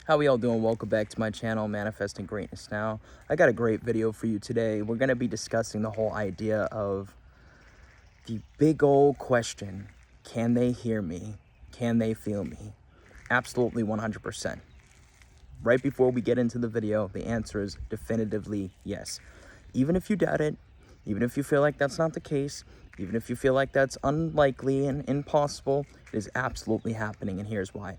How we all doing? Welcome back to my channel, Manifesting Greatness Now. I got a great video for you today. We're going to be discussing the whole idea of the big old question: can they hear me? Can they feel me? Absolutely 100%. Right before we get into the video, the answer is definitively yes. Even if you doubt it, even if you feel like that's not the case, even if you feel like that's unlikely and impossible, it is absolutely happening, and here's why.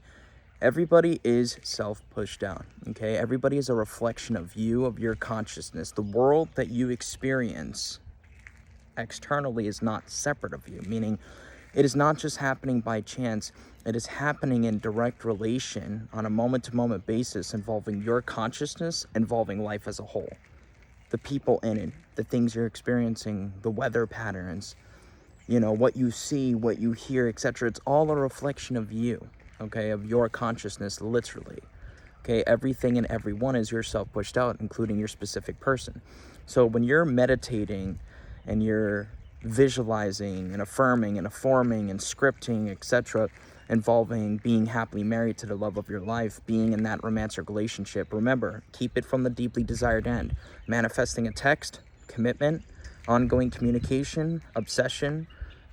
Everybody is self-pushed down, okay? Everybody is a reflection of you, of your consciousness. The world that you experience externally is not separate of you, meaning it is not just happening by chance. It is happening in direct relation on a moment-to-moment basis involving your consciousness, involving life as a whole. The people in it, the things you're experiencing, the weather patterns, you know, what you see, what you hear, etc. It's all a reflection of you, okay, of your consciousness, literally. Okay, everything and everyone is yourself pushed out, including your specific person. So when you're meditating and you're visualizing and affirming and affirming and scripting, etc., involving being happily married to the love of your life, being in that romantic relationship, remember, keep it from the deeply desired end. Manifesting a text, commitment, ongoing communication, obsession,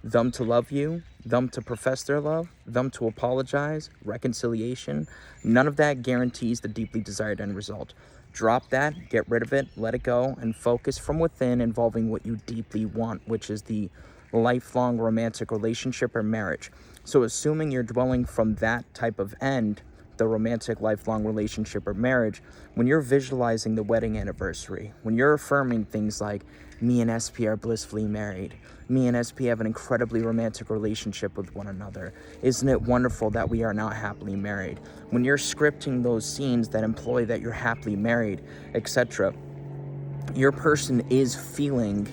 them to love you, them to profess their love, them to apologize, reconciliation. None of that guarantees the deeply desired end result. Drop that, get rid of it, let it go, and focus from within, involving what you deeply want, which is the lifelong romantic relationship or marriage. So assuming you're dwelling from that type of end, the romantic lifelong relationship or marriage, when you're visualizing the wedding anniversary, when you're affirming things like, me and SP are blissfully married, me and SP have an incredibly romantic relationship with one another, isn't it wonderful that we are now happily married? When you're scripting those scenes that imply that you're happily married, etc., your person is feeling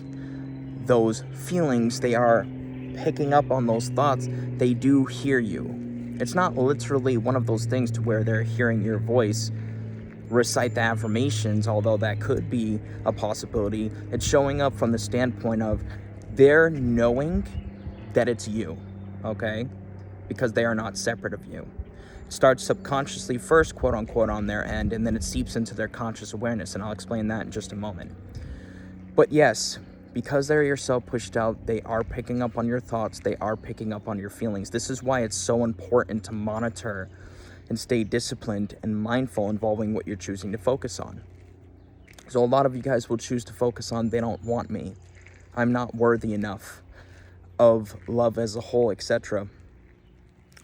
those feelings. They are picking up on those thoughts. They do hear you. It's not literally one of those things to where they're hearing your voice recite the affirmations, although that could be a possibility. It's showing up from the standpoint of they're knowing that it's you, okay? Because they are not separate of you. It starts subconsciously first, quote unquote, on their end, and then it seeps into their conscious awareness, and I'll explain that in just a moment. But yes, because they're yourself pushed out, they are picking up on your thoughts, they are picking up on your feelings. This is why it's so important to monitor and stay disciplined and mindful involving what you're choosing to focus on. So a lot of you guys will choose to focus on, they don't want me, I'm not worthy enough of love as a whole, etc.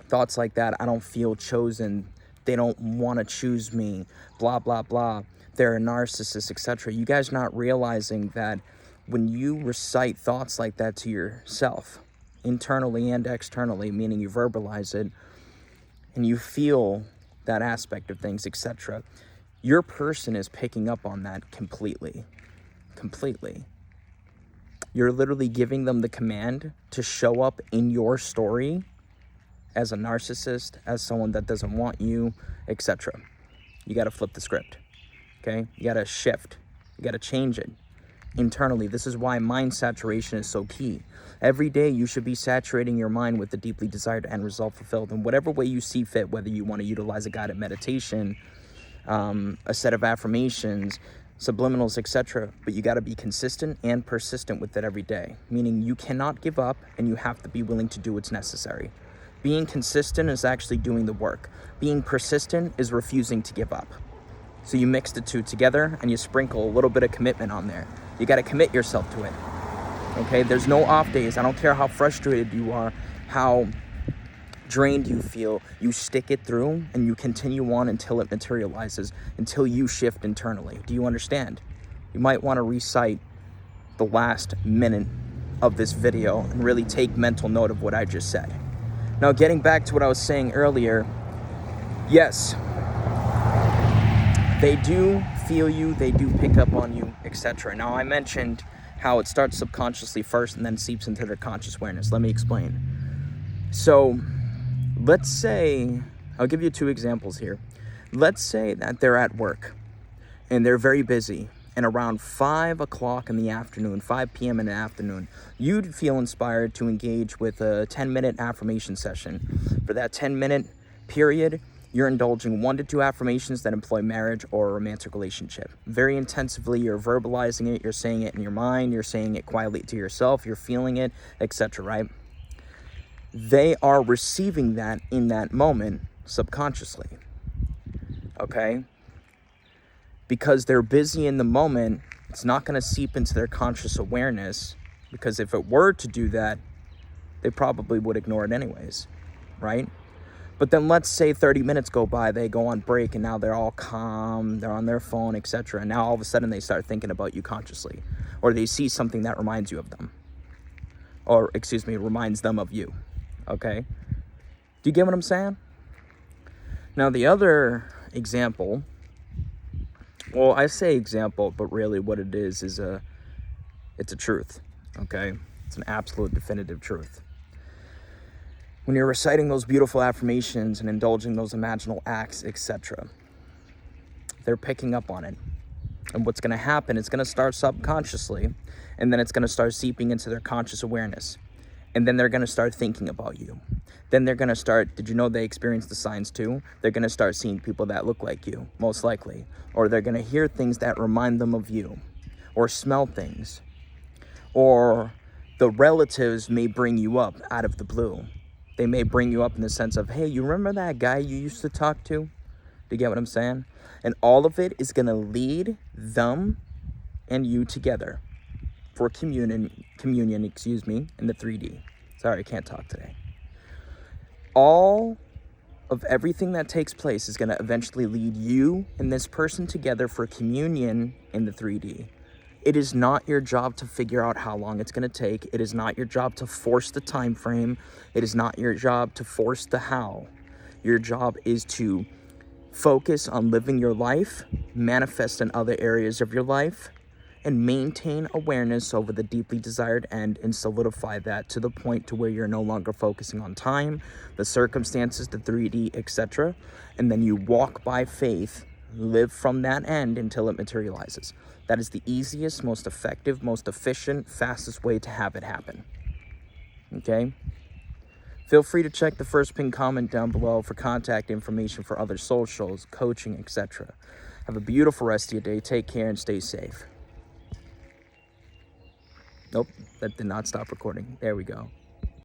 Thoughts like that, I don't feel chosen, they don't want to choose me, blah, blah, blah, they're a narcissist, etc. You guys not realizing that when you recite thoughts like that to yourself, internally and externally, meaning you verbalize it, and you feel that aspect of things, etc., your person is picking up on that completely. You're literally giving them the command to show up in your story as a narcissist, as someone that doesn't want you, etc. You got to flip the script, okay? You got to shift. You got to change it internally. This is why mind saturation is so key. Every day you should be saturating your mind with the deeply desired end result fulfilled in whatever way you see fit, whether you want to utilize a guided meditation, a set of affirmations, subliminals, etc. But you got to be consistent and persistent with it every day, meaning you cannot give up and you have to be willing to do what's necessary. Being consistent is actually doing the work. Being persistent is refusing to give up. So you mix the two together and you sprinkle a little bit of commitment on there. You got to commit yourself to it. Okay, there's no off days. I don't care how frustrated you are, how drained you feel. You stick it through and you continue on until it materializes, until you shift internally. Do you understand? You might want to recite the last minute of this video and really take mental note of what I just said. Now, getting back to what I was saying earlier, yes, they do feel you, they do pick up on you, etc. Now, I mentioned how it starts subconsciously first and then seeps into their conscious awareness. Let me explain. So, let's say, I'll give you two examples here. Let's say that they're at work and they're very busy, and around 5 o'clock in the afternoon, 5 p.m. in the afternoon, you'd feel inspired to engage with a 10-minute affirmation session. For that 10-minute period, you're indulging 1 to 2 affirmations that employ marriage or a romantic relationship. Very intensively, you're verbalizing it, you're saying it in your mind, you're saying it quietly to yourself, you're feeling it, etc., right? They are receiving that in that moment subconsciously, okay? Because they're busy in the moment, it's not going to seep into their conscious awareness, because if it were to do that, they probably would ignore it anyways, right? But then let's say 30 minutes go by, they go on break, and now they're all calm, they're on their phone, etc. And now all of a sudden they start thinking about you consciously, or they see something that reminds you of them, or reminds them of you, okay? Do you get what I'm saying? Now the other example, well, I say example, but really what it is it's a truth, okay? It's an absolute definitive truth. When you're reciting those beautiful affirmations and indulging those imaginal acts, etc., they're picking up on it. And what's going to happen, it's going to start subconsciously, and then it's going to start seeping into their conscious awareness. And then they're going to start thinking about you. Then they're going to start, did you know they experience the signs too? They're going to start seeing people that look like you, most likely. Or they're going to hear things that remind them of you. Or smell things. Or the relatives may bring you up out of the blue. They may bring you up in the sense of, hey, you remember that guy you used to talk to? Do you get what I'm saying? And all of it is going to lead them and you together for communion, in the 3D. Sorry, I can't talk today. All of everything that takes place is going to eventually lead you and this person together for communion in the 3D. It is not your job to figure out how long it's going to take. It is not your job to force the time frame. It is not your job to force the how. Your job is to focus on living your life, manifest in other areas of your life, and maintain awareness over the deeply desired end and solidify that to the point to where you're no longer focusing on time, the circumstances, the 3D, etc. And then you walk by faith, live from that end until it materializes. That is the easiest, most effective, most efficient, fastest way to have it happen. Okay? Feel free to check the first pinned comment down below for contact information for other socials, coaching, etc. Have a beautiful rest of your day. Take care and stay safe. Nope, that did not stop recording. There we go.